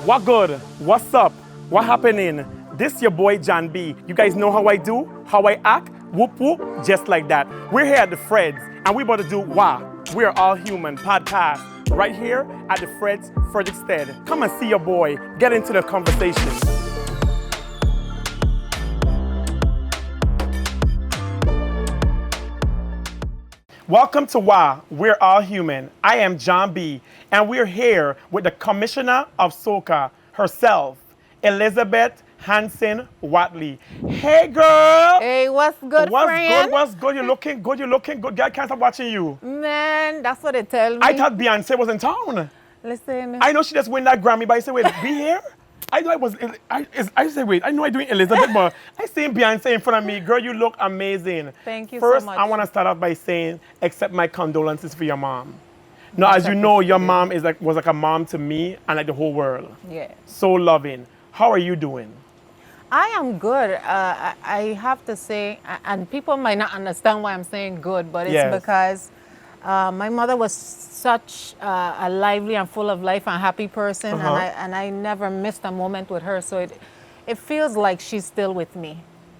What good? What's up? What happening? This your boy John B. You guys know how I do, how I act, whoop whoop, just like that. We're here at the Freds, and we're about to do WAAH, We're All Human podcast, right here at the Freds, Frederiksted. Come and see your boy, get into the conversation. Welcome to WAAH, We're All Human. I am John B, and we're here with the Commissioner of Soca herself, Elizabeth Watley. Hey, girl! Hey, what's good, friend? What's good? You're looking good. Girl, I can't stop watching you. Man, that's what they tell me. I thought Beyonce was in town. Listen. I know she just win that Grammy, but I said, wait, be here? I know I said, wait, I know I'm doing Elizabeth, but I seen Beyonce in front of me. Girl, you look amazing. Thank you First, so much. I want to start off by saying, accept my condolences for your mom. Now, as you know, your mom was like a mom to me and like the whole world. Yeah. So loving. How are you doing? I am good. I have to say, and people might not understand why I'm saying good, but it's because my mother was such a lively and full of life and happy person, and I never missed a moment with her. So it feels like she's still with me.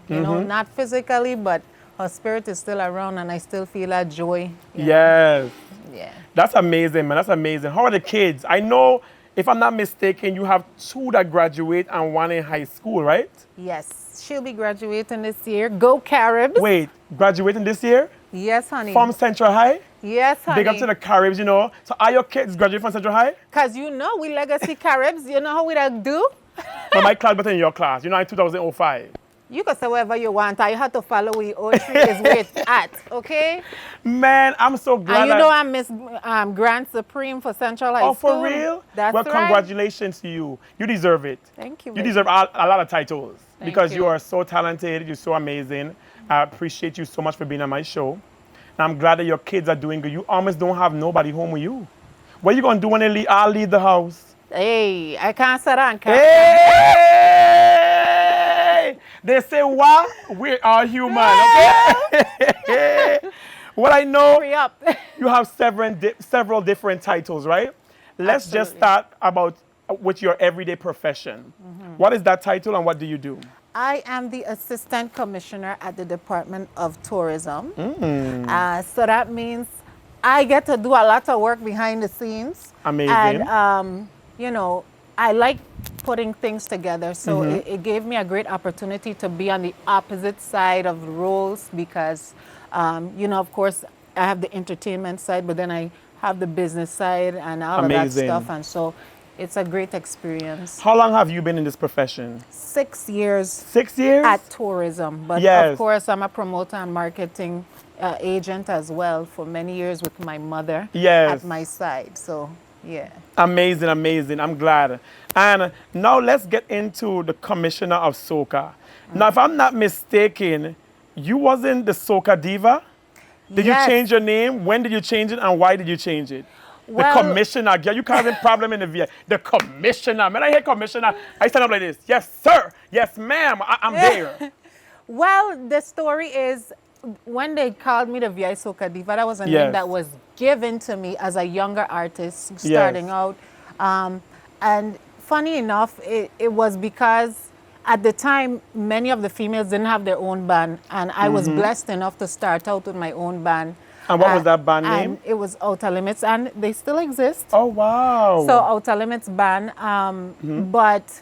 You know, not physically, but her spirit is still around, and I still feel that joy. Yes. Yeah. That's amazing, man. That's amazing. How are the kids? I know, if I'm not mistaken, you have 2 that graduate and 1 in high school, right? Yes. She'll be graduating this year. Go Caribs. Wait, graduating this year? Yes, honey. From Central High? Yes, honey. Big up to the Caribs, you know. So are your kids graduating from Central High? Because you know we legacy Caribs. You know how we like do? No, my class better than your class. You know, in 2005. You can say whatever you want. I have to follow where O3 is where it's at, okay? Man, I'm so glad. And you know I'm Miss Grand Supreme for Central High School. Oh, for real? That's well, right. Congratulations to you. You deserve it. Thank you. You deserve a lot of titles because you. you are so talented. You're so amazing. I appreciate you so much for being on my show. And I'm glad that your kids are doing good. You almost don't have nobody home with you. What are you going to do when I'll leave the house? Hey, I can't sit down. Hey! They say, WAAH, we're all human, okay? Well, I know Hurry up. you have several different titles, right? Let's Absolutely. just start with your everyday profession. What is that title and what do you do? I am the Assistant Commissioner at the Department of Tourism. So that means I get to do a lot of work behind the scenes. Amazing. And, you know, I like putting things together. So it gave me a great opportunity to be on the opposite side of the roles because, you know, of course, I have the entertainment side, but then I have the business side and all of that stuff. And so it's a great experience. How long have you been in this profession? 6 years. 6 years? At tourism. But of course, I'm a promoter and marketing agent as well for many years with my mother at my side. So, yeah. Amazing, amazing. I'm glad. And now let's get into the Commissioner of Soca. Now, if I'm not mistaken, you wasn't the Soca diva? Did you change your name? When did you change it and why did you change it? Well, the commissioner, girl, you causing problem in the VA. The commissioner, man, I hear commissioner, I stand up like this. Yes, sir. Yes, ma'am. I'm there. Well, the story is when they called me the VI Soca Diva, that was a name that was given to me as a younger artist starting out. And funny enough, it was because at the time, many of the females didn't have their own band. And I was blessed enough to start out with my own band. And what was that band name? It was Outer Limits, and they still exist. Oh, wow. So Outer Limits band. But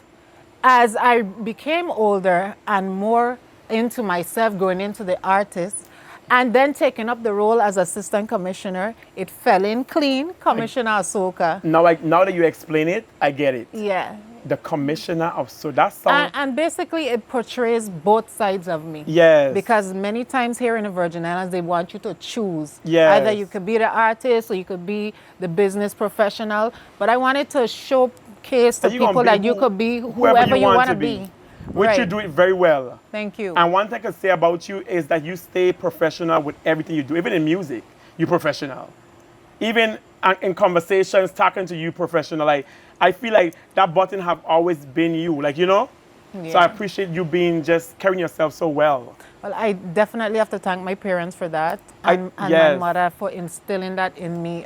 as I became older and more into myself, going into the artist, and then taking up the role as Assistant Commissioner, it fell in clean, Commissioner of Soca. Now that you explain it, I get it. Yeah. The Commissioner of Soca. That sounds... And basically, it portrays both sides of me. Yes. Because many times here in the Virgin Islands, they want you to choose. Yes. Either you could be the artist or you could be the business professional. But I wanted to showcase to people that you could be whoever you want to be. Which you do it very well. Thank you. And one thing I can say about you is that you stay professional with everything you do. Even in music, you're professional. Even in conversations, talking to you professional. Like, I feel like that button have always been you, like, you know? Yeah. So I appreciate you being just carrying yourself so well. Well, I definitely have to thank my parents for that and my mother for instilling that in me.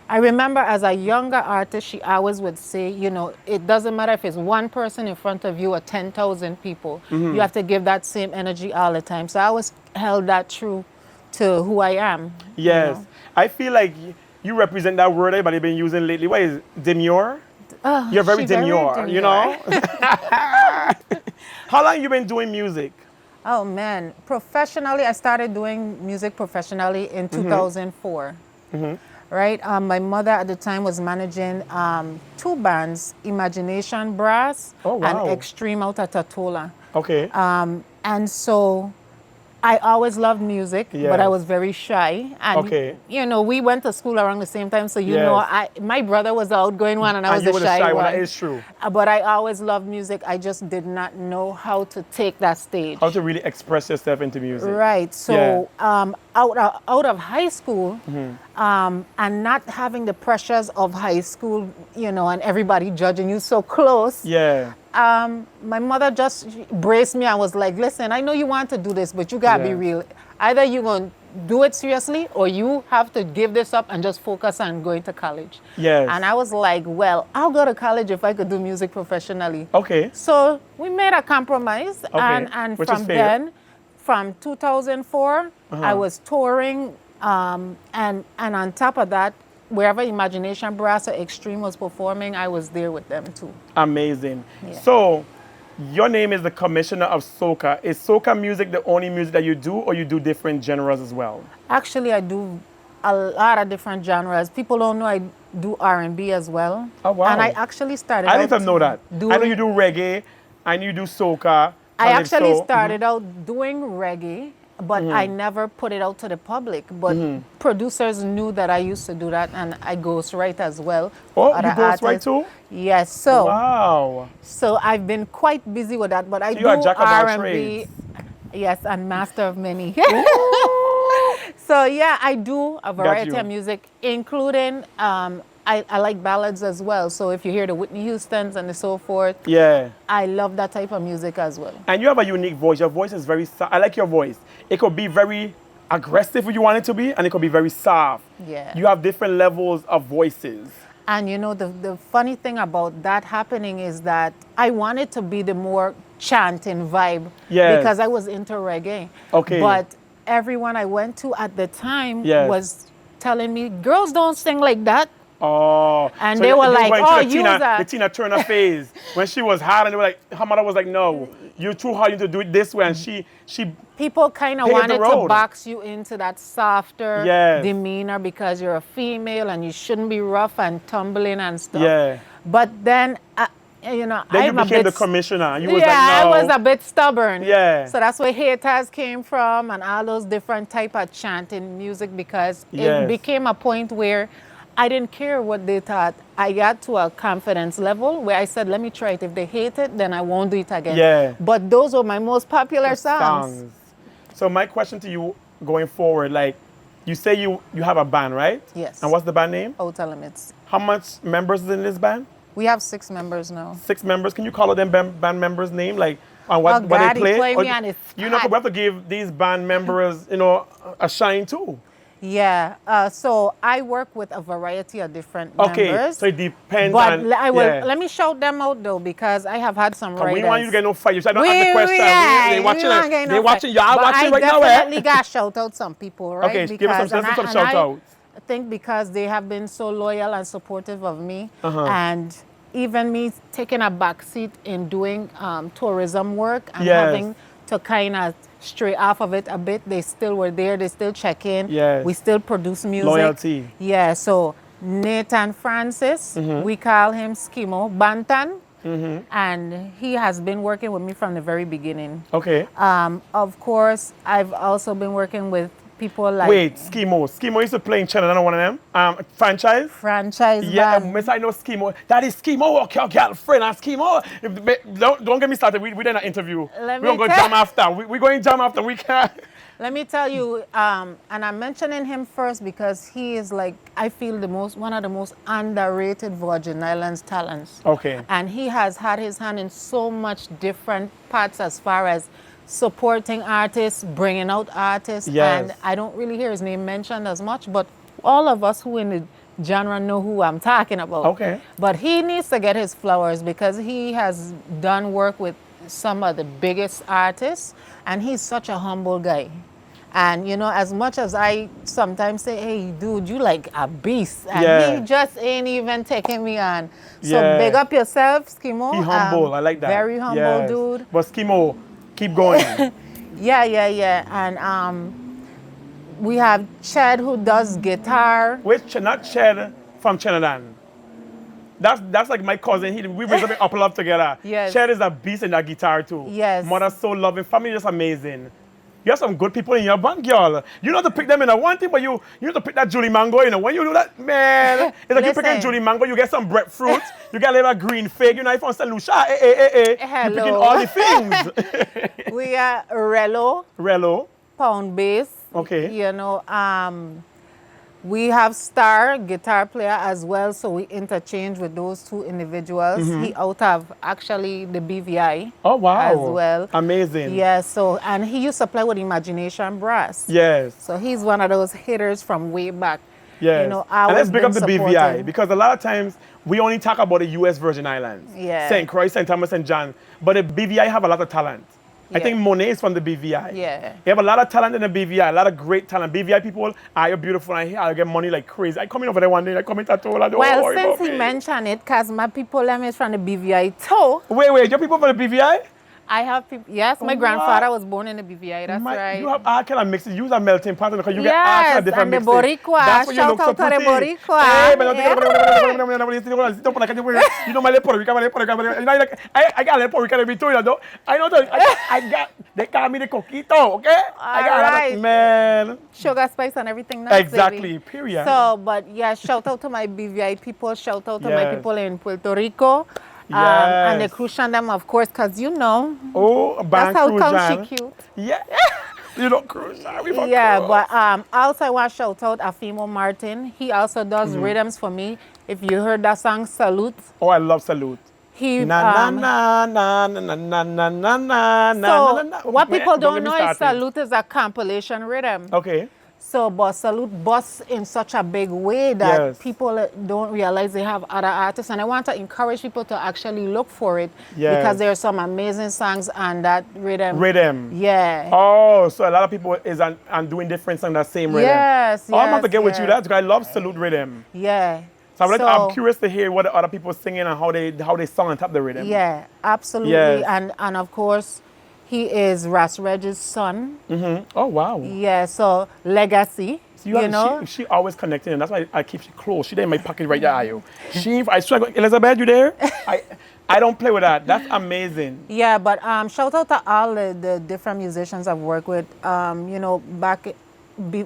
I remember as a younger artist, she always would say, you know, it doesn't matter if it's one person in front of you or 10,000 people. You have to give that same energy all the time. So I always held that true to who I am. Yes. You know? I feel like you represent that word everybody's been using lately. What is it? Demure? Oh, You're very she very demure, you know? How long you been doing music? Oh man, professionally, I started doing music professionally in 2004. Right? My mother at the time was managing two bands, Imagination Brass Oh, wow. and Extreme out at Tatola. Okay. And so I always loved music, but I Yes. was very shy. And, Okay. you know, we went to school around the same time, so you know, Yes. my brother was the outgoing one and I was you the were the shy shy one. one. That is true. But I always loved music. I just did not know how to take that stage. How to really express yourself into music. Right. So out of high school, and not having the pressures of high school, you know, and everybody judging you so close. Yeah. My mother just braced me. I was like, listen, I know you want to do this, but you gotta be Yes. real. Either you're gonna do it seriously or you have to give this up and just focus on going to college. Yes. And I was like, well, I'll go to college if I could do music professionally. Okay. So we made a compromise, and Which is from fair. then, from 2004, I was touring, and on top of that, wherever Imagination Brass or Extreme was performing, I was there with them too. Amazing. Yeah. So, your name is the commissioner of Soca. Is Soca music the only music that you do, or you do different genres as well? Actually, I do a lot of different genres. People don't know I do R&B as well. Oh, wow. And I actually started I out didn't even know that. I know you do reggae, I know you do Soca. I actually calypso. started out doing reggae, but I never put it out to the public. But producers knew that I used to do that, and I ghostwrite as well. Oh, for other you ghostwrite artists. too? Yes. So, Wow. so I've been quite busy with that. But I So do you're a jack of all R&B. trades. Yes, and master of many. So yeah, I do a variety you. of music, including I like ballads as well. So if you hear the Whitney Houstons and so forth, Yeah. I love that type of music as well. And you have a unique voice. Your voice is very I like your voice. It could be very aggressive if you want it to be, and it could be very soft. Yeah. You have different levels of voices. And you know, the funny thing about that happening is that I wanted to be the more chanting vibe, Yes. because I was into reggae. Okay. But everyone I went to at the time Yes. was telling me, girls don't sing like that. Oh. And so they were you like, going to oh, the use that. The Tina Turner phase. When she was hot, and they were like, her mother was like, no, you're too hard, you need to do it this way. And she People kind of paved the wanted road. to box you into that softer Yes. demeanor because you're a female and you shouldn't be rough and tumbling and stuff. Yeah. But then, you know, Then I'm you a became bit the commissioner. You was yeah, like, no. I was a bit stubborn. Yeah. So that's where haters came from and all those different type of chanting music, because Yes. it became a point where I didn't care what they thought. I got to a confidence level where I said, let me try it. If they hate it, then I won't do it again. Yeah. But those were my most popular songs. So my question to you going forward, like, you say you have a band, right? Yes. And what's the band name? Outer Limits. How much members is in this band? We have 6 members now. 6 members. Can you call them band members' name, like, and what Oh, they God, he play? played Or me on his you know, spot. we have to give these band members, you know, a shine too. Yeah. So I work with a variety of different Okay. members. So it depends But on. I will, yeah. let me shout them out though, because I have had some We writers. don't want you to get no fight. You said, I don't ask the question. They watching you it. don't get They no watching. fight. Y'all But watching right now, I eh? definitely got to shout out some people, right? Okay, give us some, and some I- shout and outs. I think because they have been so loyal and supportive of me, Uh-huh. and even me taking a back seat in doing tourism work and Yes. having to kind of stray off of it a bit, they still were there. They still check in. Yes. We still produce music. Loyalty. Yeah. So Nathan Francis, we call him Skimo Bantan, and he has been working with me from the very beginning. Okay. Of course, I've also been working with people like Wait, Skimo. Skimo used to play in China. I know one of them. Franchise. Franchise Yeah, Band. miss, I know Skimo. That is Skimo, okay, girlfriend, and Skimo. Don't get me started. We did an interview. Let We're me going to tell- jam after. We're going to jam after. We can't. Let me tell you, and I'm mentioning him first because he is like, I feel one of the most underrated Virgin Islands talents. Okay. And he has had his hand in so much different parts as far as supporting artists, bringing out artists. Yes. And I don't really hear his name mentioned as much, but all of us who in the genre know who I'm talking about. Okay. But he needs to get his flowers because he has done work with some of the biggest artists, and he's such a humble guy. And you know, as much as I sometimes say, hey, dude, you like a beast. And he just ain't even taking me on. So big up yourself, Skimo. He humble, I like that. Very humble dude. But Skimo, keep going. Yeah. And we have Chad who does guitar. Which, not Chad from Trinidad. That's like my cousin. We raised up in Love together. Yes. Chad is a beast in that guitar too. Yes. Mother's so loving. Family just amazing. You have some good people in your band, girl. You know to pick them in a one thing, but you need to pick that Julie Mango, you know. When you do that, man, it's like you pick a Julie Mango, you get some breadfruit, you get a little green fig, you know, if on St. Lucia, Hello. you're picking all the things. We are Rello. Pound bass. Okay. You know, we have Star, guitar player as well, so we interchange with those two individuals. He out of actually the BVI. Oh, wow. As well. Amazing. Yeah, so, and he used to play with Imagination Brass. Yes. So he's one of those hitters from way back. Yes. You know, and let's pick up the BVI, because a lot of times we only talk about the U.S. Virgin Islands. Yeah. St. Croix, St. Thomas, St. John. But the BVI have a lot of talent. I think Monet is from the BVI. Yeah. You have a lot of talent in the BVI, a lot of great talent. BVI people are beautiful, and I get money like crazy. I come in over there one day, I come in tattoo. Well, since he mentioned it, because my people is from the BVI too. Wait, your people from the BVI? I have people, yes, my grandfather was born in the BVI, that's right. You have all kind of mixes. You use a melting pot because you get all kind of different mixes. Yes, and the Boricua. That's what you look so pretty. Shout out to the Boricua. Hey, you know my little Puerto Rican, I got a little Puerto Rican every two, you know. I got, they call me the coquito, okay? I got it, man. Sugar, spice, and everything nice, exactly, baby. period. So, but yeah, shout out to my BVI people, shout out to my people in Puerto Rico. And the Crucian them, of course, because you know, that's how come she cute. Yeah. You know, Crucian, we but also I want to shout out Afimo Martin. He also does rhythms for me. If you heard that song, Salute. Oh, I love Salute. He, na na na na na na na na na na na. What people don't know is Salute is a compilation rhythm. Okay. So, but Salute busts in such a big way that people don't realize they have other artists. And I want to encourage people to actually look for it because there are some amazing songs on that rhythm. Yeah. Oh, so a lot of people is on doing different songs that same rhythm. Yes, I'm about to get with you. That's because I love Salute rhythm. Yeah. So I'm curious to hear what the other people singing and how they song on top of the rhythm. Yeah, absolutely. Yes. And of course, he is Ras Reg's son. Oh, wow. Yeah, so legacy, so you know. She always connected, and that's why I keep she close. She there in my pocket right there, I swear, Elizabeth, you there? I don't play with that. That's amazing. Yeah, but shout out to all the different musicians I've worked with. You know,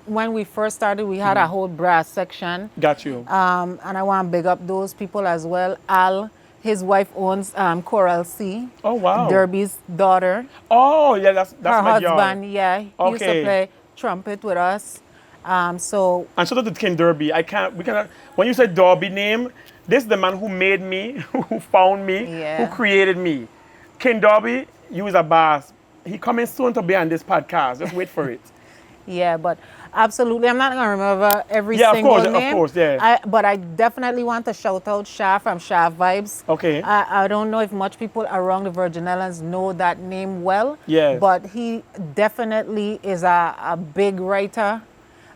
when we first started, we had a whole brass section. Got you. And I want to big up those people as well. Al. His wife owns Coral C. Oh, wow. Derby's daughter. Oh, yeah, that's her my husband, yard. yeah. He used to play trumpet with us. And shout out to King Derby. When you say Derby name, this is the man who made me, who found me, who created me. King Derby, you is a boss. He coming soon to be on this podcast. Just wait for it. Yeah, but absolutely. I'm not going to remember every single name. Of course, yeah. But I definitely want to shout out Sha from Sha Vibes. Okay. I don't know if much people around the Virgin Islands know that name well. Yes. But he definitely is a big writer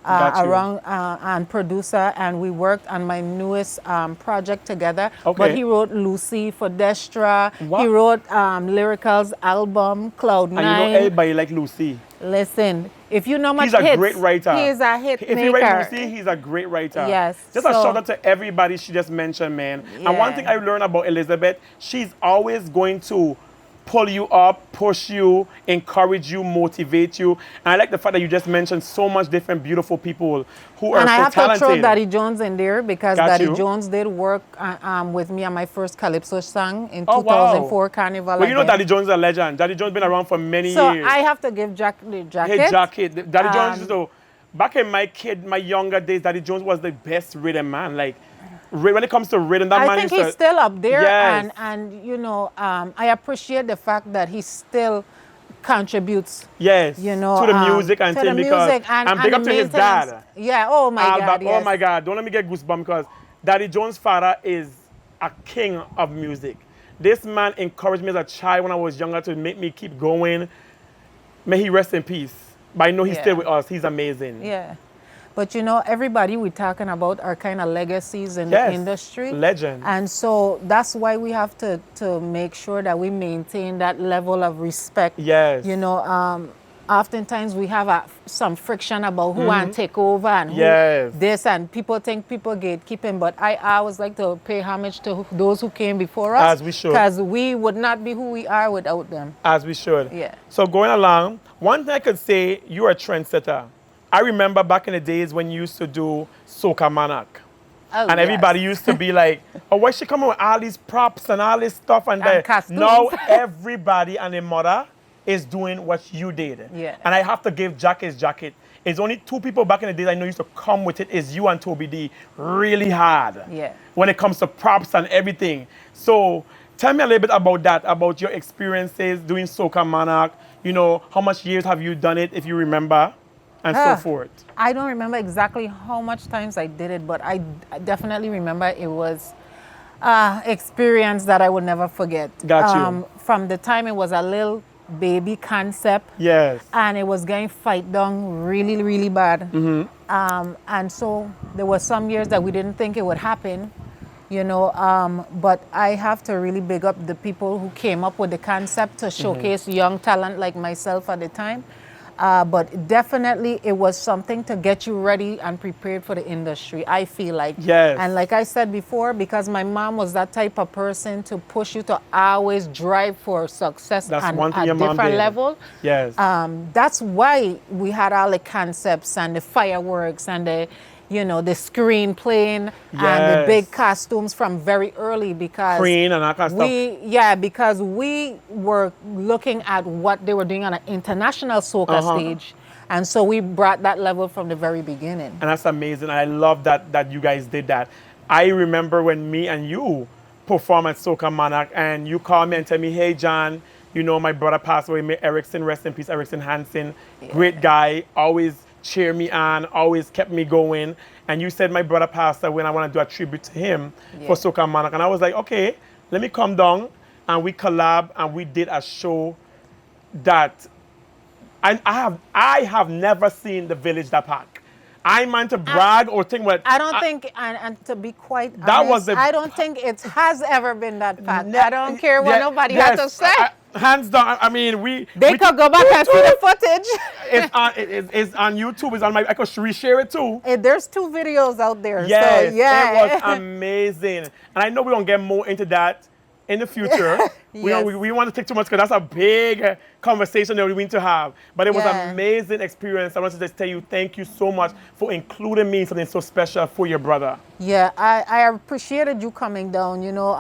around and producer. And we worked on my newest project together. Okay. But he wrote Lucy for Destra. What? He wrote Lyrical's album, Cloud9. And you know everybody like Lucy. Listen, if you know my hits, he's a great writer. He's a hit maker. If you write Lucy, he's a great writer. Yes. Just a shout out to everybody she just mentioned, man. Yeah. And one thing I learned about Elizabeth, she's always going to pull you up, push you, encourage you, motivate you. And I like the fact that you just mentioned so much different beautiful people who are so talented. And I have to throw Daddy Jones in there because Daddy Jones did work with me on my first Calypso song in 2004 Carnival. Well, you know Daddy Jones is a legend. Daddy Jones been around for many years. So I have to give the jacket. Hey, jacket. Daddy Jones, so back in my younger days, Daddy Jones was the best rhythm man. Like, when it comes to rhythm, that man I think he's still up there. Yes. And you know, I appreciate the fact that he's still contributes. Yes. You know, to the music and to thing, the because music and big the up to his maintenance. dad. Yeah. Oh my Albert, God. Yes. oh my God, don't let me get goosebumps, because Daddy Jones' father is a king of music. This man encouraged me as a child when I was younger to make me keep going. May he rest in peace. But I know he's still with us. He's amazing. Yeah. But you know, everybody we're talking about are kind of legacies in the industry. Legends. And so that's why we have to make sure that we maintain that level of respect. Yes. You know, oftentimes we have some friction about who want to take over and who this, and people think people gatekeeping, but I always like to pay homage to those who came before us. As we should. Because we would not be who we are without them. As we should. Yeah. So going along, one thing I could say, you're a trendsetter. I remember back in the days when you used to do Soca Monarch. Oh, and everybody used to be like, oh, why she coming with all these props and all this stuff? And costumes. Now everybody and their mother is doing what you did. Yeah. And I have to give Jack his jacket. It's only two people back in the days I know used to come with it, is you and Toby D, really hard. Yeah. When it comes to props and everything. So tell me a little bit about that, about your experiences doing Soca Monarch. You know, how much years have you done it, if you remember? And so forth. I don't remember exactly how much times I did it, but I definitely remember it was experience that I would never forget. Got you. From the time it was a little baby concept. Yes. And it was getting fight down really, really bad. And so there were some years that we didn't think it would happen, you know, but I have to really big up the people who came up with the concept to showcase young talent like myself at the time. But definitely it was something to get you ready and prepared for the industry, I feel like. Yes. And like I said before, because my mom was that type of person to push you to always drive for success That's on one thing a your mom different did. level. Yes. That's why we had all the concepts and the fireworks and the, you know, the screen playing and the big costumes from very early, because Queen and that kind of stuff. because we were looking at what they were doing on an international soca stage, and so we brought that level from the very beginning. And that's amazing. I love that you guys did that. I remember when me and you performed at Soca Monarch, and you called me and tell me, hey John, you know my brother passed away, may Erickson, rest in peace, Erickson Hansen, great guy, always cheer me on, always kept me going. And you said my brother passed away and I want to do a tribute to him for Soca Monarch. And I was like, okay, let me come down, and we collab and we did a show that I have never seen the village that pack. I meant to brag or think what I don't think, and to be quite that honest, was I don't think it has ever been that packed. I don't care what nobody had to say. Hands down. I mean, they could go back and see the footage. It's on YouTube. It's on my. I could reshare it too. There's 2 videos out there. Yes, so, yeah. it was amazing. And I know we're gonna get more into that in the future. We want to take too much because that's a big conversation that we need to have. But it was an amazing experience. I want to just tell you thank you so much for including me in something so special for your brother. Yeah, I appreciated you coming down. You know,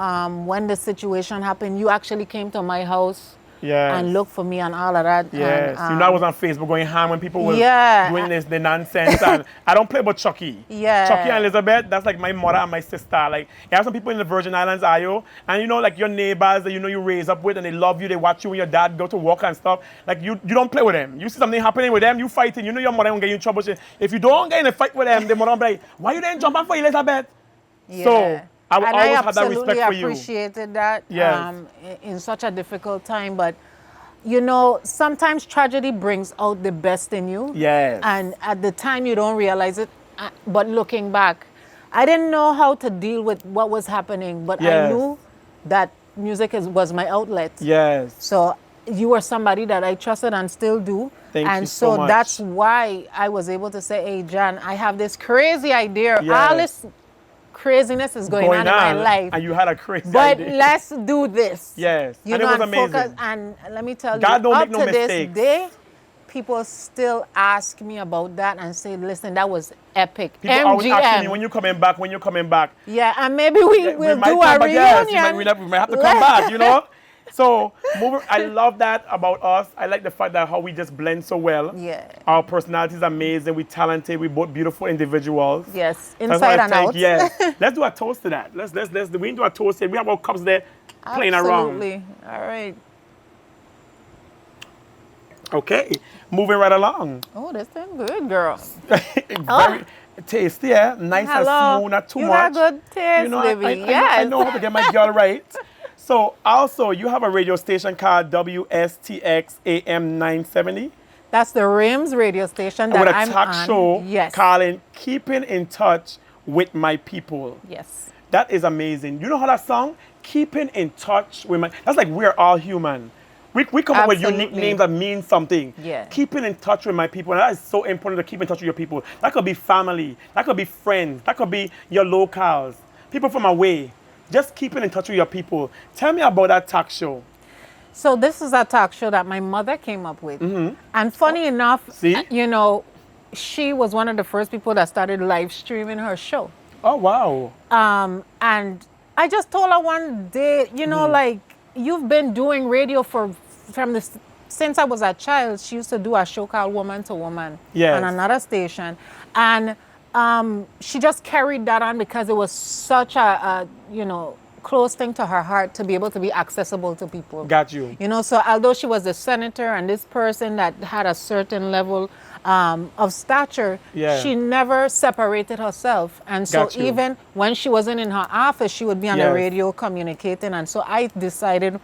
when the situation happened, you actually came to my house. And look for me and all of that. Yes, and, you know I was on Facebook going ham when people were doing the nonsense. And I don't play about Chucky. Chucky and Elizabeth, that's like my mother and my sister. Like, you have some people in the Virgin Islands, Ayo, and you know, like your neighbors that you know you raise up with and they love you, they watch you when your dad go to work and stuff. Like, you don't play with them. You see something happening with them, you fighting. You know your mother won't get you in trouble. If you don't get in a fight with them, the mother will be like, why you didn't jump on for Elizabeth? So, I will always have that respect for you. I appreciated that in such a difficult time. But, you know, sometimes tragedy brings out the best in you. Yes. And at the time, you don't realize it. But looking back, I didn't know how to deal with what was happening. But I knew that music was my outlet. Yes. So you were somebody that I trusted and still do. Thank you so much. And so that's why I was able to say, hey, John, I have this crazy idea. All this craziness is going on in my life. And you had a crazy idea. But let's do this. Yes. You and know, it was amazing. Focus, and let me tell you, God don't up make no to this mistakes. day, people still ask me about that and say, listen, that was epic. People MGM. always asking me, when you coming back? Yeah, and maybe we'll do a reunion. Yes, we might have to come back, you know? So, I love that about us. I like the fact that how we just blend so well. Yeah. Our personality is amazing. We're talented. We're both beautiful individuals. Yes, inside and out. Yes. Let's do a toast to that. We can do a toast here. We have our cups there playing around. Absolutely. All right. Okay, moving right along. Oh, that's been good, girl. Very tasty, yeah. Nice and smooth, not too you much. You got good taste, You know, baby. Yes. I know how to get my girl right. So also, you have a radio station called WSTX AM 970. That's the Rims radio station that with a I'm talk on. show Yes. calling Keeping in Touch with My People. Yes. That is amazing. You know how that song? Keeping in touch with my... That's like we're all human. We come up with unique names that mean something. Yeah. Keeping in touch with my people. And that is so important to keep in touch with your people. That could be family. That could be friends. That could be your locals. People from away. Just keeping in touch with your people. Tell me about that talk show. So this is a talk show that my mother came up with. And funny enough, you know, she was one of the first people that started live streaming her show. Oh, wow. And I just told her one day, you know, like, you've been doing radio since I was a child. She used to do a show called Woman to Woman on another station. And she just carried that on because it was such a you know, close thing to her heart to be able to be accessible to people. Got you. You know, so although she was a senator and this person that had a certain level of stature, she never separated herself. And so even when she wasn't in her office, she would be on the radio communicating. And so I decided...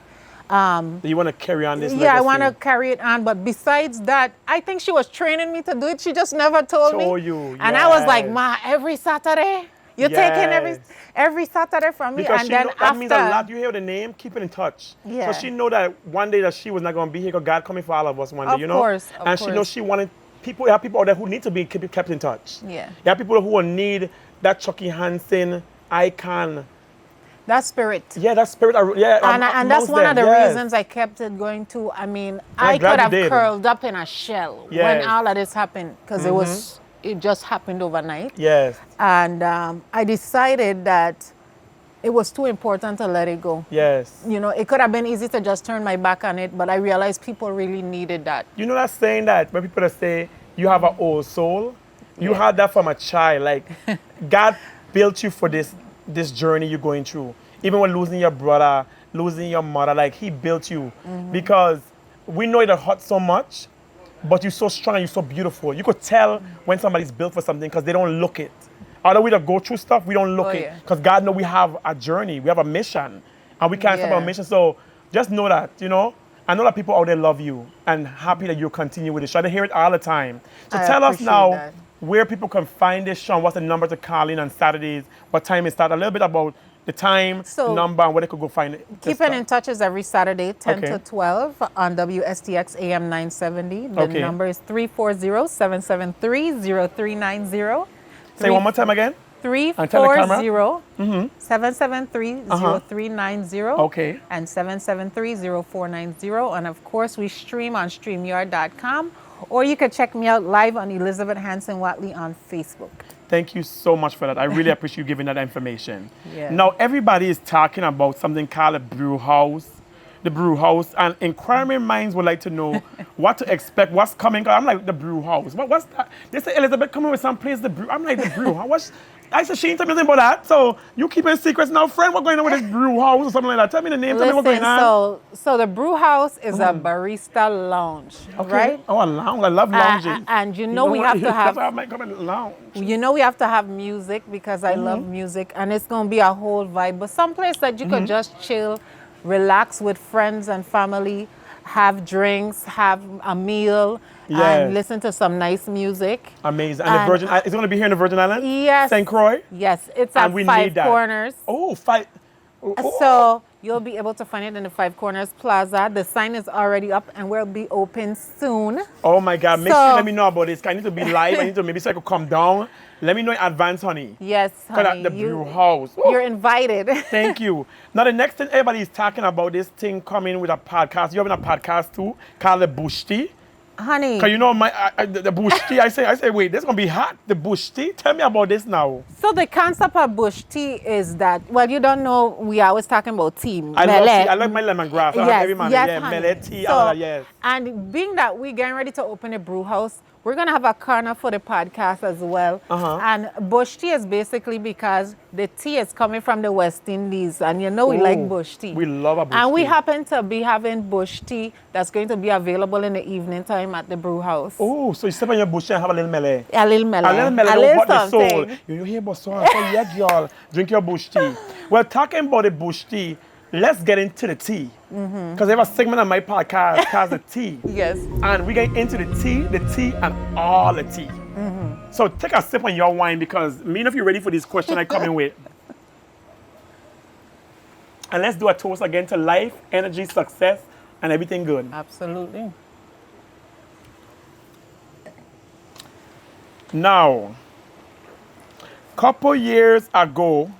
you want to carry on this legacy? Yeah, I want to carry it on. But besides that, I think she was training me to do it. She just never told me. You. And I was like, Ma, every Saturday? You're taking every Saturday from me. Because and then that means a lot. You hear the name, keeping in touch. Yeah. So she know that one day that she was not going to be here because God coming for all of us one day, you know? Of course. She knows she wanted people, you have people out there who need to be kept in touch. Yeah. You have people who will need that Chucky Hansen icon. That spirit. Yeah, that spirit. And that's one of the reasons I kept it going too. I mean, I could have curled up in a shell when all of this happened because it just happened overnight. Yes. And I decided that it was too important to let it go. Yes. You know, it could have been easy to just turn my back on it, but I realized people really needed that. You know that saying that when people say you have an old soul, you had that from a child. Like God built you for this journey you're going through. Even when losing your brother, losing your mother, like He built you. Because we know it hurts so much, but you're so strong and you're so beautiful. You could tell when somebody's built for something because they don't look it. Although we don't go through stuff, we don't look it. Because God knows we have a journey, we have a mission, and we can't stop our mission. So just know that, you know, I know that people out there love you and happy that you continue with it. Try to hear it all the time. So tell us now where people can find this show, what's the number to call in on Saturdays, what time it starts, a little bit about the time, number, and where they could go find it. Keeping in Touch is every Saturday, 10 to 12 on WSTX AM 970. The number is 340-773-0390. Say one more time again. 340-773-0390. Okay. And 773-0490. And of course, we stream on StreamYard.com. Or you can check me out live on Elizabeth Watley on Facebook. Thank you so much for that. I really appreciate you giving that information. Now, everybody is talking about something called a brew house. The brew house. And inquiring minds would like to know what to expect, what's coming. I'm like, the brew house. What's that? They say Elizabeth coming with some place, the brew. I'm like, the brew house. I said, she ain't tell me anything about that. So you keeping secrets now, friend. What's going on with this brew house or something like that? Tell me the name. Tell me what's going on. So the brew house is a barista lounge, right? Oh, a lounge. I love lounges. And you know we have to have. That's why I might come in lounge. You know we have to have music because I love music, and it's gonna be a whole vibe. But someplace that you could just chill, relax with friends and family, have drinks, have a meal. And listen to some nice music. Amazing. And the Virgin Islands, is it going to be here in the Virgin Islands? Yes. St. Croix? Yes. It's at Five Corners. Oh, five. So you'll be able to find it in the Five Corners Plaza. The sign is already up and will be open soon. Oh my God. Make sure you let me know about this. I need to be live. I need to maybe so I could come down. Let me know in advance, honey. Yes, honey. The brew house. You're invited. Thank you. Now, the next thing everybody is talking about this thing coming with a podcast. You're having a podcast too called the Bush Tea. Honey. Because you know, the bush tea, I say, wait, this is going to be hot, the bush tea. Tell me about this now. So the concept of bush tea is that, well, you don't know, we are always talking about tea. I love tea. I like my lemongrass. Yes, every man. yes, Yeah, honey. mellet tea, so, yes. And being that we're getting ready to open a brew house, we're going to have a corner for the podcast as well. And bush tea is basically because the tea is coming from the West Indies. And you know we like bush tea. We love a bush tea. And we happen to be having bush tea that's going to be available in the evening time at the brew house. Oh, so you step on your bush tea and have a little melee. A little melee. A little melee, a don't little hurt the soul. something. You hear about so yeah, y'all. Drink your bush tea. Well, talking about the bush tea, let's get into the tea. Because I have a segment on my podcast called the tea. Yes. And we get into the tea, and all the tea. So take a sip on your wine because me know if you're ready for this question I come in with. And let's do a toast again to life, energy, success, and everything good. Absolutely. Now, couple years ago,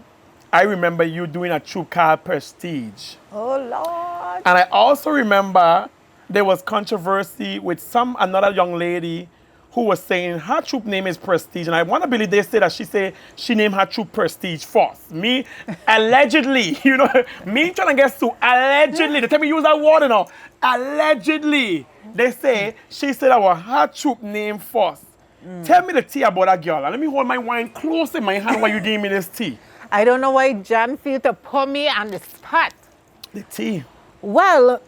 I remember you doing a troupe called Prestige. Oh, Lord. And I also remember there was controversy with another young lady who was saying her troupe name is Prestige. And I want to believe they said that she named her troupe Prestige first. Me, allegedly, me trying to get sued, allegedly. They tell me use that word now. Allegedly. They say she said that was her troupe name first. Tell me the tea about that girl. And let me hold my wine close in my hand while you give me this tea. I don't know why John feel to put me on the spot. The tea. Well,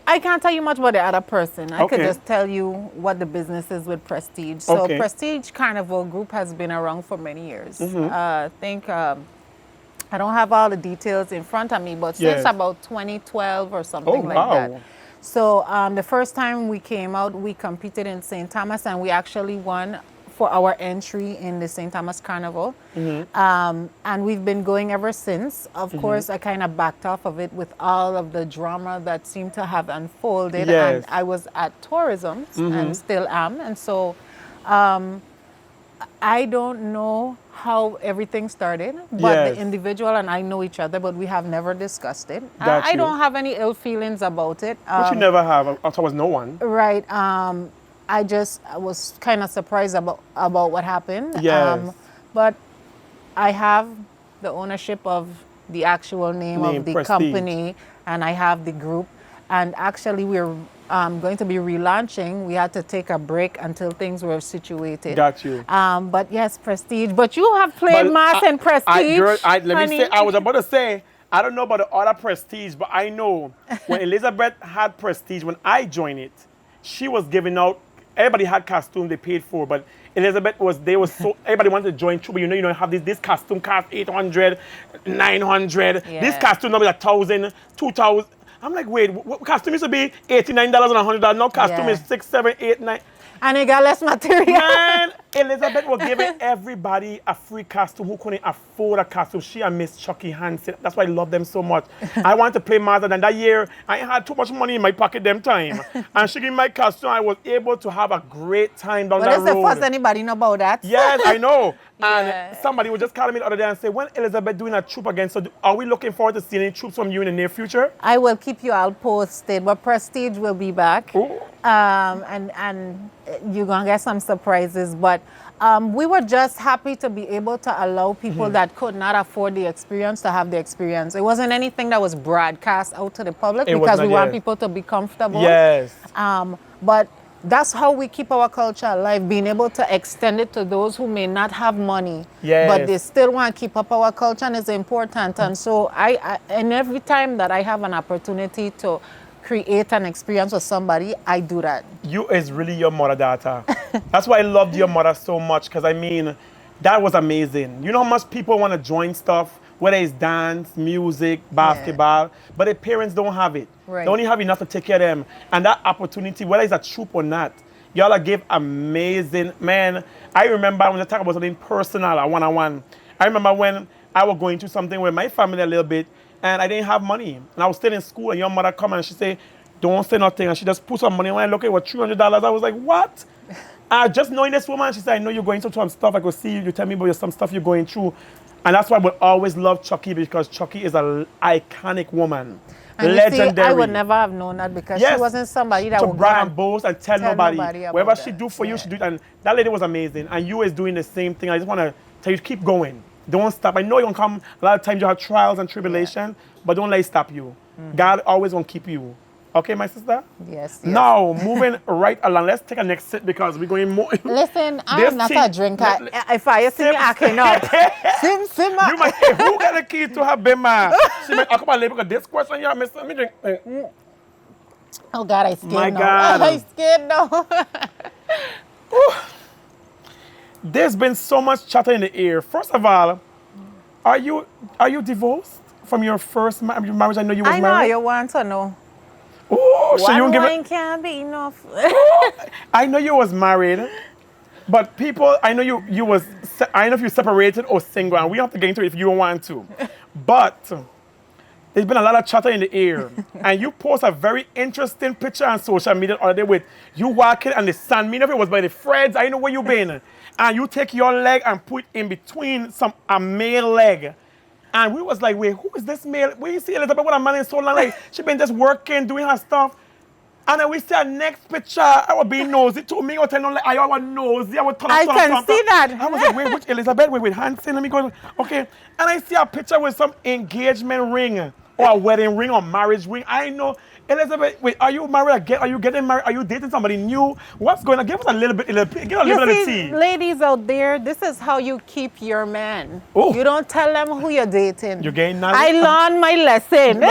I can't tell you much about the other person. I could Okay. just tell you what the business is with Prestige. So Okay. Prestige Carnival Group has been around for many years. I think, I don't have all the details in front of me, but Yes. since about 2012 or something like wow. that. So the first time we came out, we competed in St. Thomas and we actually won for our entry in the St. Thomas Carnival. And we've been going ever since. Of course, I kind of backed off of it with all of the drama that seemed to have unfolded. Yes. And I was at tourism and still am. And so I don't know how everything started, but Yes. the individual and I know each other, but we have never discussed it. Got I you. don't have any ill feelings about it. Which you never have. I was no one. Right. I was kind of surprised about what happened. Yes. But I have the ownership of the actual name of the Prestige. company, and I have the group. And actually, we're going to be relaunching. We had to take a break until things were situated. Got you. But yes, Prestige. But you have played Mass and Prestige. Let me honey. say, I was about to say, I don't know about the other Prestige, but I know when Elizabeth had Prestige, when I joined it, she was giving out, everybody had costumes they paid for, but Elizabeth everybody wanted to join too, but have this costume cost 800, 900, Yeah. this costume now is 1,000, 2,000. I'm like, wait, what costume used to be $89 and $100? Now costume Yeah. is 6, 7, 8, 9. And it got less material. Man, Elizabeth was giving everybody a free costume who couldn't afford a costume. She and Miss Chucky Hansen. That's why I love them so much. I wanted to play Mazda, and that year I ain't had too much money in my pocket them time. And she gave me my costume. I was able to have a great time down But that that's the road. first anybody know about that. Yes, I know. And Yeah. somebody was just calling me the other day and say, when Elizabeth doing a troop again, so are we looking forward to seeing any troops from you in the near future? I will keep you all posted, but Prestige will be back. Ooh. And you're going to get some surprises. But we were just happy to be able to allow people that could not afford the experience to have the experience. It wasn't anything that was broadcast out to the public It was because not, we want yes. people to be comfortable. Yes. But that's how we keep our culture alive, being able to extend it to those who may not have money, Yes. but they still want to keep up our culture, and it's important. And so and every time that I have an opportunity to create an experience with somebody, I do that. You is really your mother, daughter. That's why I loved your mother so much, because I mean, that was amazing. You know how much people want to join stuff, whether it's dance, music, basketball, but their parents don't have it. Right. They only have enough to take care of them. And that opportunity, whether it's a troop or not, y'all give amazing, man. I remember when I talk about something personal, a one-on-one. I remember when I was going through something with my family a little bit, and I didn't have money. And I was still in school, and your mother come and she say, don't say nothing. And she just put some money. When I look at it was $300, I was like, what? Just knowing this woman, she said, I know you're going through some stuff. I go see you. You tell me about some stuff you're going through. And that's why we always love Chucky, because Chucky is an iconic woman. And Legendary. you see, I would never have known that because she wasn't somebody that to would brag go and boast and tell nobody. about Whatever that. she do for you, she do it. And that lady was amazing. And you is doing the same thing. I just want to tell you, keep going. Don't stop. I know you're going to come, a lot of times you have trials and tribulation, but don't let it stop you. God always going to keep you. Okay, my sister? Yes, yes. Now, moving right along, let's take a next sip because we're going more. Listen, I'm not a drinker. If I see me acting up, sim. You might say, who got the key to her bema? She might talk about labor because this question, yeah, Mister, let me drink. Oh God, I scared My now. God. I scared now. There's been so much chatter in the air. First of all, are you divorced from your first marriage? I know you was married. I know you want to know. Oh, so you don't give wine it. can't be enough. I know you was married, but people, I know you was. I don't know if you separated or single, and we have to get into it if you don't want to. But there's been a lot of chatter in the air, and you post a very interesting picture on social media the other day with you walking and the sun. Me, if it was by the threads, I know where you been, and you take your leg and put in between a male leg. And we was like, wait, who is this male? We see Elizabeth with a man in so long, like she been just working, doing her stuff. And then we see our next picture. I was being nosy to me, or telling like I was nosy. I can see that. I was like, wait, which Elizabeth? Wait, with Hanson, let me go. Okay. And I see a picture with some engagement ring, or a wedding ring, or marriage ring. I know. Elizabeth, wait, are you married again? Are you getting married? Are you dating somebody new? What's going on? Give us a little bit, give a little bit of tea. Ladies out there, this is how you keep your man. Oh. You don't tell them who you're dating. You're getting married? I learned my lesson.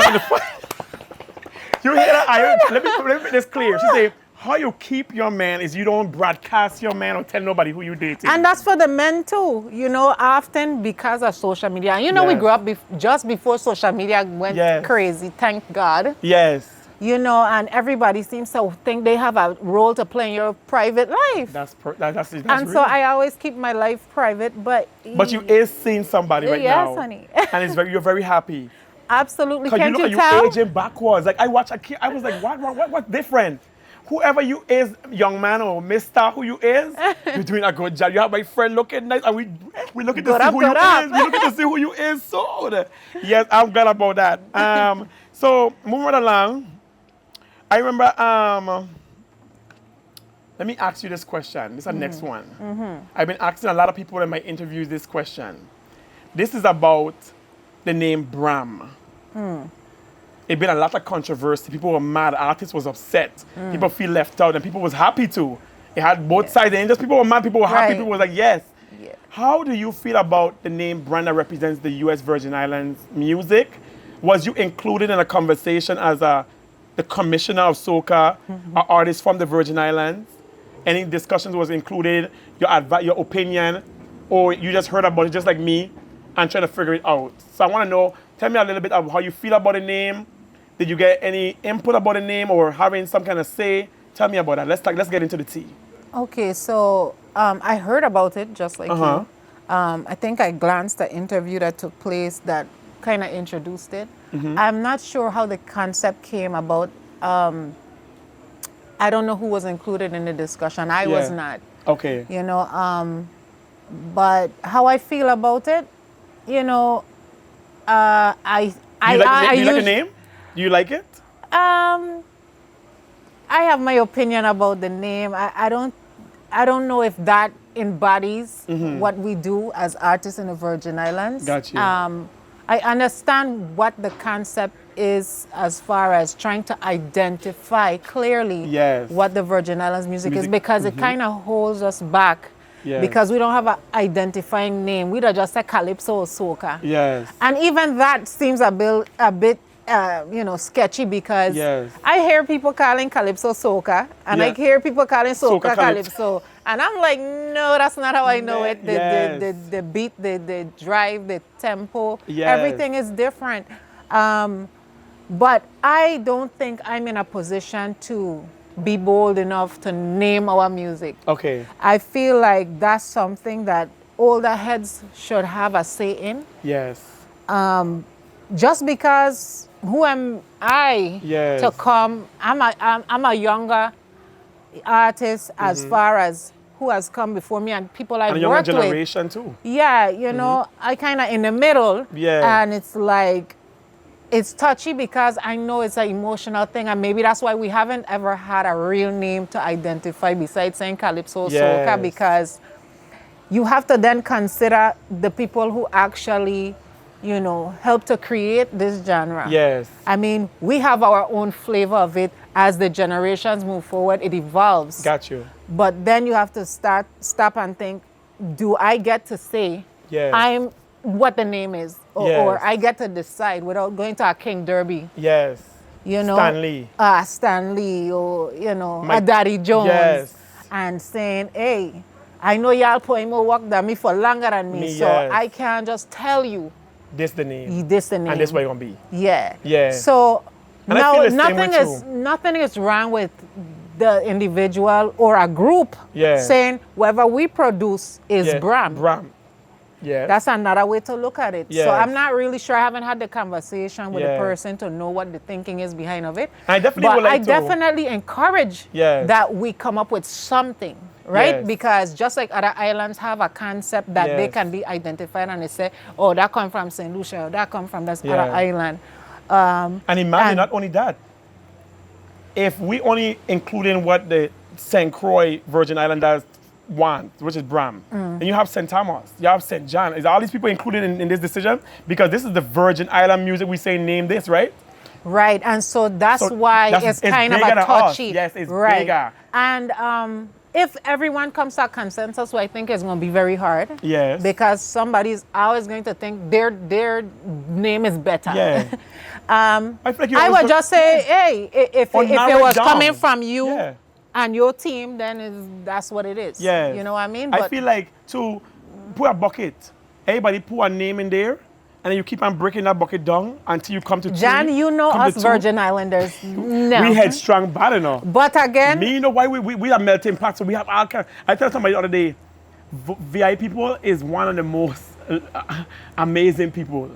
You hear that? Let me make this clear. She said, how you keep your man is you don't broadcast your man or tell nobody who you dating. And that's for the men too. You know, often because of social media. You know, we grew up just before social media went crazy, thank God. Yes. You know, and everybody seems to think they have a role to play in your private life. That's and real. so I always keep my life private, but you is seeing somebody right now. Yes, honey. And you're very happy. Absolutely. Because Can't you you tell? You aging backwards. Like I was like, what's different? Whoever you is, young man or mister who you is, you're doing a good job. You have my friend looking nice, and we looking to see who you is. We looking to see who you is. So yes, I'm glad about that. So moving right along. I remember, let me ask you this question. This is the next one. I've been asking a lot of people in my interviews this question. This is about the name Bram. It's been a lot of controversy. People were mad. Artists was upset. People feel left out, and people was happy too. It had both sides. And just people were mad, people were happy. People was like, yes. Yeah. How do you feel about the name Bram that represents the U.S. Virgin Islands music? Was you included in a conversation as the commissioner of Soca, an artist from the Virgin Islands? Any discussions was included, your advice, your opinion, or you just heard about it just like me and trying to figure it out? So I want to know, tell me a little bit of how you feel about the name. Did you get any input about the name or having some kind of say? Tell me about that. Let's get into the tea. Okay, so I heard about it just like you. I think I glanced at the interview that took place that kind of introduced it. I'm not sure how the concept came about. I don't know who was included in the discussion. I was not. Okay. You know, but how I feel about it, you know, Do you like the name? Do you like it? I have my opinion about the name. I don't know if that embodies what we do as artists in the Virgin Islands. Gotcha. I understand what the concept is as far as trying to identify clearly what the Virgin Islands music is, because it kind of holds us back. Because we don't have an identifying name. We don't just say Calypso or Soca. Yes. And even that seems a bit you know, sketchy, because I hear people calling Calypso Soca, and I hear people calling Soca Calypso. And I'm like, no, that's not how I know it. The beat, the drive, the tempo, everything is different. But I don't think I'm in a position to be bold enough to name our music. Okay. I feel like that's something that older heads should have a say in. Yes. Just because who am I to come? I'm a younger artist as far as who has come before me and people I've and a worked younger generation too. Yeah, you know, I kind of in the middle. And it's like, it's touchy because I know it's an emotional thing, and maybe that's why we haven't ever had a real name to identify besides saying Calypso Soca, because you have to then consider the people who actually you know, helped to create this genre. Yes. I mean, we have our own flavor of it. As the generations move forward, it evolves. Got you. But then you have to stop and think, do I get to say Yes. I'm what the name is? Or, Yes. or I get to decide without going to a King Derby, Yes. you know? Stan Lee, or, you know, a Daddy Jones. Yes. And saying, hey, I know y'all put more work than me for longer than me, so yes. I can't just tell you This the name. this the name. And this way you're gonna be. Yeah. Yeah. So And I now feel the same with nothing is wrong with the individual or a group saying whatever we produce is Bram. Bram. Yeah. That's another way to look at it. Yes. So I'm not really sure. I haven't had the conversation with the Yeah. person to know what the thinking is behind of it. I definitely but would like I to. definitely encourage Yes. that we come up with something, right? Yes. Because just like other islands have a concept that they Yes. can be identified and they say, oh, that come from St. Lucia, or that come from this Yeah. other island. And imagine not only that, if we only including what the St. Croix Virgin Islanders want, which is Bram, and you have St. Thomas, you have St. John, is all these people included in this decision? Because this is the Virgin Island music we say name this, right? Right, and so that's why it's kind of bigger a than us. touchy. Yes, it's right. bigger. And if everyone comes to a consensus, I think it's going to be very hard. Yes. Because somebody's always going to think their name is better. Yeah. I, feel like I would just say, hey, if it was down. coming from you Yeah. and your team, then that's what it is. Yes. You know what I mean? I feel like to put a bucket, everybody put a name in there, and then you keep on breaking that bucket down until you come to John, three, you know come us to two. Virgin Islanders. No. We headstrong bad enough. But again, Me, you know why we are melting pot, so we have all kind. I tell somebody the other day, VI people is one of the most amazing people.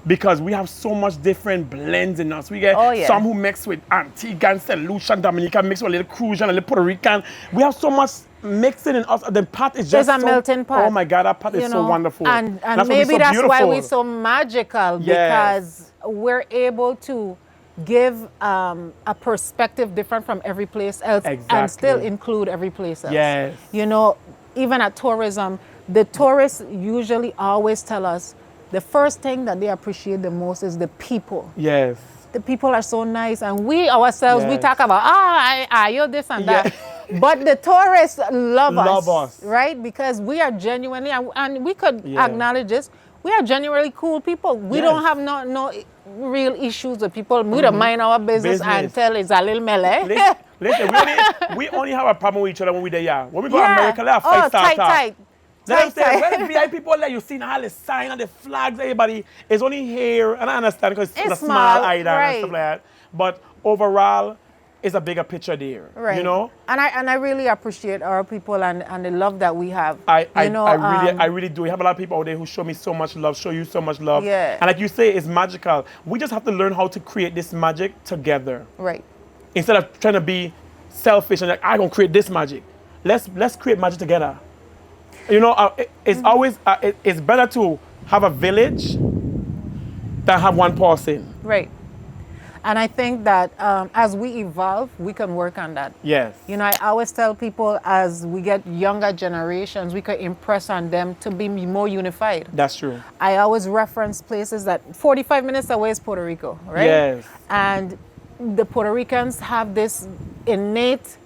Because we have so much different blends in us. We get some who mix with Antigua and St. Lucia, Dominica, mix with a little Crucian, a little Puerto Rican. We have so much mixing in us. The pot is just there's a melting pot. Oh my God, that pot is so wonderful. And that's maybe that's beautiful. why we're so magical, Yes. because we're able to give a perspective different from every place else and still include every place else. Yes. You know, even at tourism, the tourists usually always tell us the first thing that they appreciate the most is the people. Yes. The people are so nice, and we ourselves, we talk about, you're this and that. But the tourists love us, right? Because we are genuinely, and we could acknowledge this, we are genuinely cool people. We don't have no real issues with people. We don't mind our business until it's a little melee. Listen, we only have a problem with each other when we're there. When we go to America, they have fight tight. Where the VI people there, you see all the sign and the flags, everybody is only here, and I understand because it's a small island and stuff like that. But overall, it's a bigger picture there. Right. You know? And I really appreciate our people and the love that we have. I really do. We have a lot of people out there who show me so much love, show you so much love. Yeah. And like you say, it's magical. We just have to learn how to create this magic together. Right. Instead of trying to be selfish and like, I'm gonna create this magic. Let's create magic together. You know, it's always, it's better to have a village than have one person. Right. And I think that as we evolve, we can work on that. Yes. You know, I always tell people as we get younger generations, we could impress on them to be more unified. That's true. I always reference places that 45 minutes away is Puerto Rico, right? Yes. And the Puerto Ricans have this innate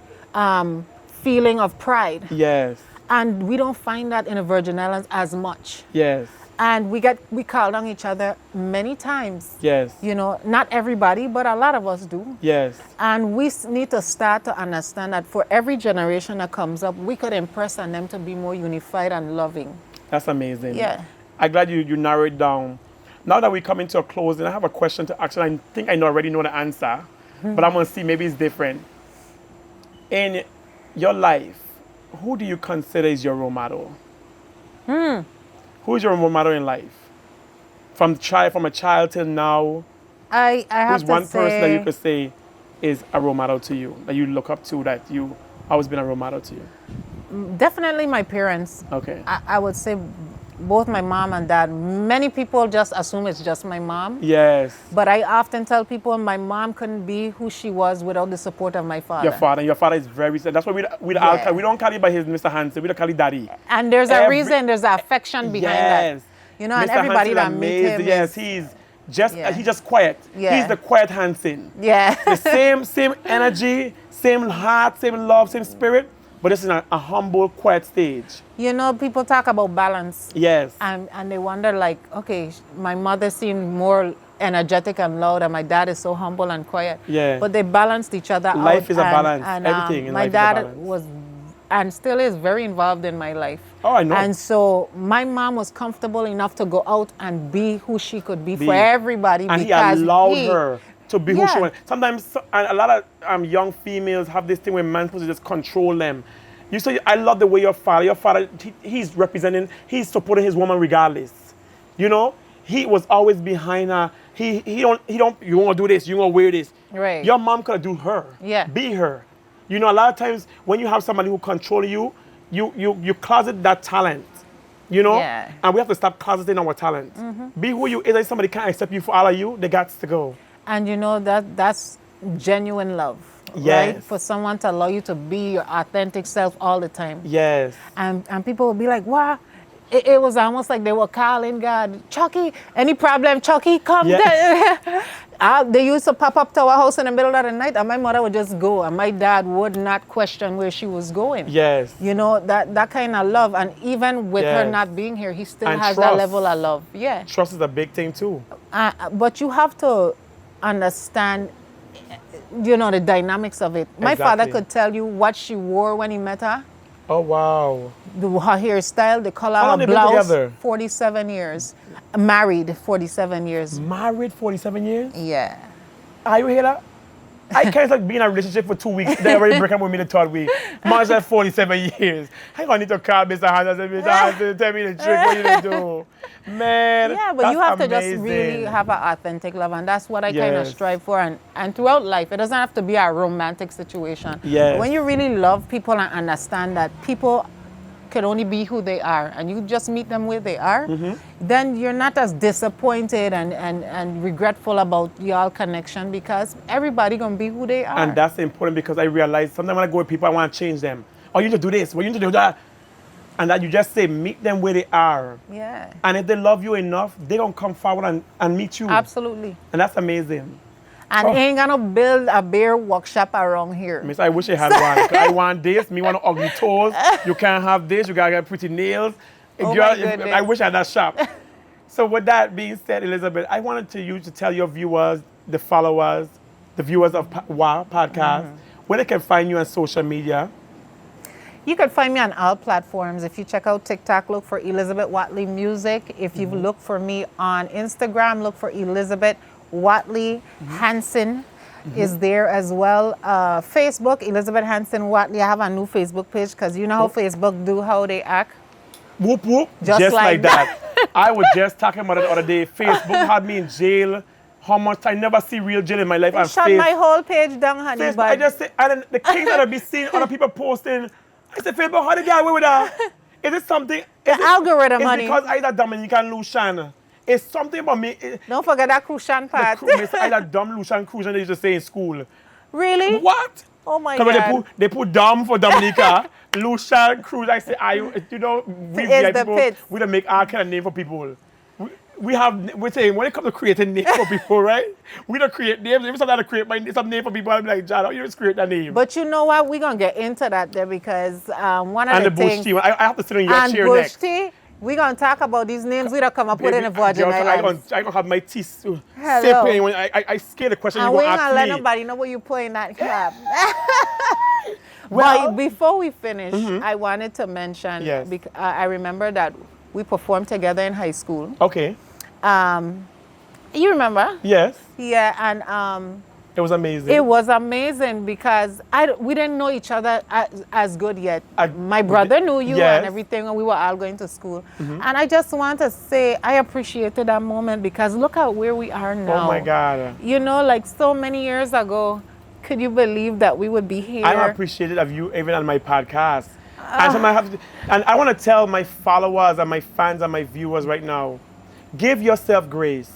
feeling of pride. Yes. And we don't find that in the Virgin Islands as much. Yes. And we call on each other many times. Yes. You know, not everybody, but a lot of us do. Yes. And we need to start to understand that for every generation that comes up, we could impress on them to be more unified and loving. That's amazing. Yeah. I'm glad you narrowed it down. Now that we come into a closing, I have a question to ask you. I think I already know the answer, but I'm going to see maybe it's different. In your life, who do you consider is your role model? Who is your role model in life? From a child till now, I have who's to one person that you say, could say is a role model to you, that you look up to, that you always been a role model to you? definitely my parents. Okay. I would say both my mom and dad. Many people just assume it's just my mom. Yes. But I often tell people my mom couldn't be who she was without the support of my father. Your father is very sad. That's why we don't call him by his Mr. Hansen. We don't call him daddy. And there's a reason, there's an affection behind that. Yes. You know, and everybody that meet him yes, he's just quiet. Yeah. He's the quiet Hanson. Yeah. The same energy, same heart, same love, same spirit, but this is a humble, quiet stage. You know, people talk about balance. Yes. And they wonder, like, okay, my mother seemed more energetic and loud, and my dad is so humble and quiet. Yeah. But they balanced each other out. Life is a balance. And, Everything in my life is a balance. dad was, and still is, very involved in my life. Oh, I know. And so my mom was comfortable enough to go out and be who she could be for everybody. And because he allowed her to be who she Yeah. wanted. Sometimes a lot of young females have this thing where men supposed to just control them. You say, I love the way your father, he's representing, he's supporting his woman regardless. You know, he was always behind her. You want to do this, you want to wear this. Right. Your mom could do her. Yeah. Be her. You know, a lot of times when you have somebody who controls you, you closet that talent. You know? Yeah. And we have to stop closeting our talent. Be who you is. If somebody can't accept you for all of you, they got to go. And you know, that's genuine love. Yes. Right? For someone to allow you to be your authentic self all the time. Yes. And people will be like, wow. It was almost like they were calling God, Chucky, any problem, Chucky, come. Yeah. They used to pop up to our house in the middle of the night, and my mother would just go, and my dad would not question where she was going. Yes. You know, that kind of love. And even with her not being here, he still has that level of love. Yeah. Trust is a big thing too. But you have to understand, you know, the dynamics of it. My father could tell you what she wore when he met her. Oh, wow. Her hairstyle, the color How long of they been blouse, together? 47 years. Married 47 years. Married 47 years? Yeah. Are you hear that? I can't like be in a relationship for 2 weeks. They already break up with me the third week. Married at 47 years. I gonna need to call Mr. Hans and say, Mr. Hans, tell me the trick what you need to do. Man, Yeah, but you have to amazing. just really have an authentic love, and that's what I kind of strive for. And throughout life, it doesn't have to be a romantic situation. Yes. When you really love people and understand that people can only be who they are, and you just meet them where they are, then you're not as disappointed and regretful about your connection, because everybody gonna be who they are. And that's important, because I realize sometimes when I go with people, I want to change them. Oh, you need to do this. Well, you need to do that. And that you just say, meet them where they are. Yeah. And if they love you enough, they gonna come forward and meet you. Absolutely. And that's amazing. And ain't gonna build a beer workshop around here. Miss, I wish I had one. I want this. Me want ugly toes. You can't have this. You gotta get pretty nails. Oh Girl, my goodness. I wish I had that shop. So with that being said, Elizabeth, I wanted you to tell your viewers, the followers, the viewers of WAAH podcast, where they can find you on social media. You can find me on all platforms. If you check out TikTok, look for Elizabeth Watley Music. If you look for me on Instagram, look for Elizabeth Watley Hanson is there as well. Facebook, Elizabeth Hanson Watley. I have a new Facebook page, because you know how Facebook do, how they act. Whoop, whoop. Just like that. I was just talking about it the other day. Facebook had me in jail. How much I never see real jail in my life. They shut my whole page down, honey. Facebook, But I just say, and then the things that I be seeing other people posting, I said, Facebook, how did they get away with that? Is it something? Algorithm, it's honey. because either Dominican Lucian. It's something about me. Don't forget that Crucian part. It's either dumb Lucian Crucian they used to say in school. Really? What? Oh my Because God. they put dumb for Dominica, Lucian Cruz. I say, you know, we It's the people, pits. we don't make our kind of name for people. We're saying when it comes to creating names for people, right? We don't create names. If sometimes I create some name for people, I'll be like, John, how you just create that name? But you know what? We're going to get into that there, because one of And the the bush things... tea. I have to sit on your and chair bush next. tea, we're going to talk about these names we don't come up with in the Virgin Islands. I'm going to have my teeth Hello. sipping. I scared the question And you're we going ain't to going to let ask me. nobody know where you playing that crap. Well- But before we finish, I wanted to mention, Yes. I remember that we performed together in high school. Okay. You remember? Yes. Yeah, and It was amazing. it was amazing, because we didn't know each other as good yet. My brother knew you Yes. and everything, and we were all going to school. And I just want to say I appreciated that moment, because look at where we are now. Oh my God. You know, like so many years ago, could you believe that we would be here? I appreciate it of you even on my podcast. And I want to tell my followers and my fans and my viewers right now, give yourself grace.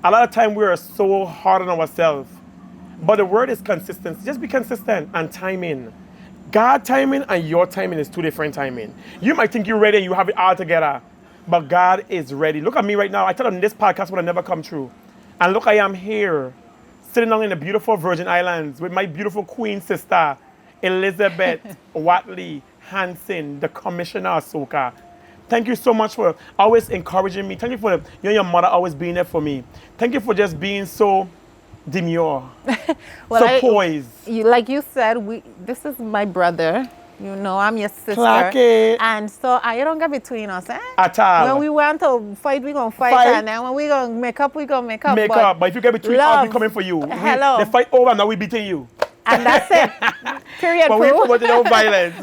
A lot of time we are so hard on ourselves, but the word is consistency. Just be consistent and timing. God timing and your timing is two different timing. You might think you're ready and you have it all together, but God is ready. Look at me right now. I tell them this podcast would have never come true. And look, I am here, sitting down in the beautiful Virgin Islands with my beautiful queen sister, Elizabeth Watley Hansen, the commissioner of Soca. Thank you so much for always encouraging me. Thank you for you and your mother always being there for me. Thank you for just being so demure, so poised. Like you said, this is my brother. You know, I'm your sister. Clack it. And so you don't get between us, eh? At all. When we want to fight, we're going to fight. And then when we going to make up, we're going to make up. But if you get between us, we coming for you. Hello. The fight over, now we beating you. And that's it. Period. But we promoting no violence.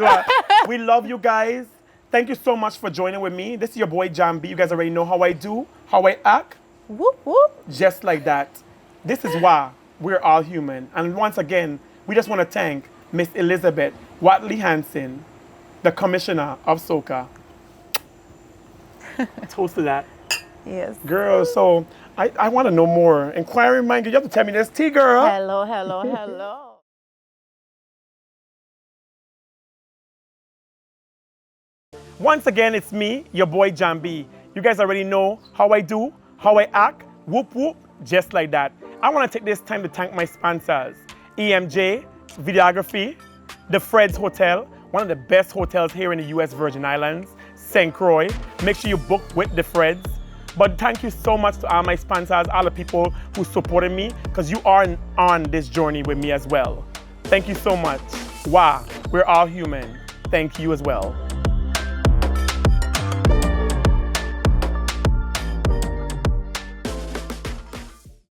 We love you guys. Thank you so much for joining with me. This is your boy Jan B. You guys already know how I do, how I act. Whoop, whoop. Just like that. This is why we're all human. And once again, we just want to thank Miss Elizabeth Watley Hansen, the commissioner of Soca. Toast to that. Yes. Girl, so I want to know more. Inquiring mind, you have to tell me this. T girl. Hello, hello, hello. Once again, it's me, your boy Jan B. You guys already know how I do, how I act. Whoop, whoop, just like that. I want to take this time to thank my sponsors. EMJ, Videography, the Fred's Hotel, one of the best hotels here in the U.S. Virgin Islands, St. Croix. Make sure you book with the Freds. But thank you so much to all my sponsors, all the people who supported me, because you are on this journey with me as well. Thank you so much. Wow, we're all human. Thank you as well.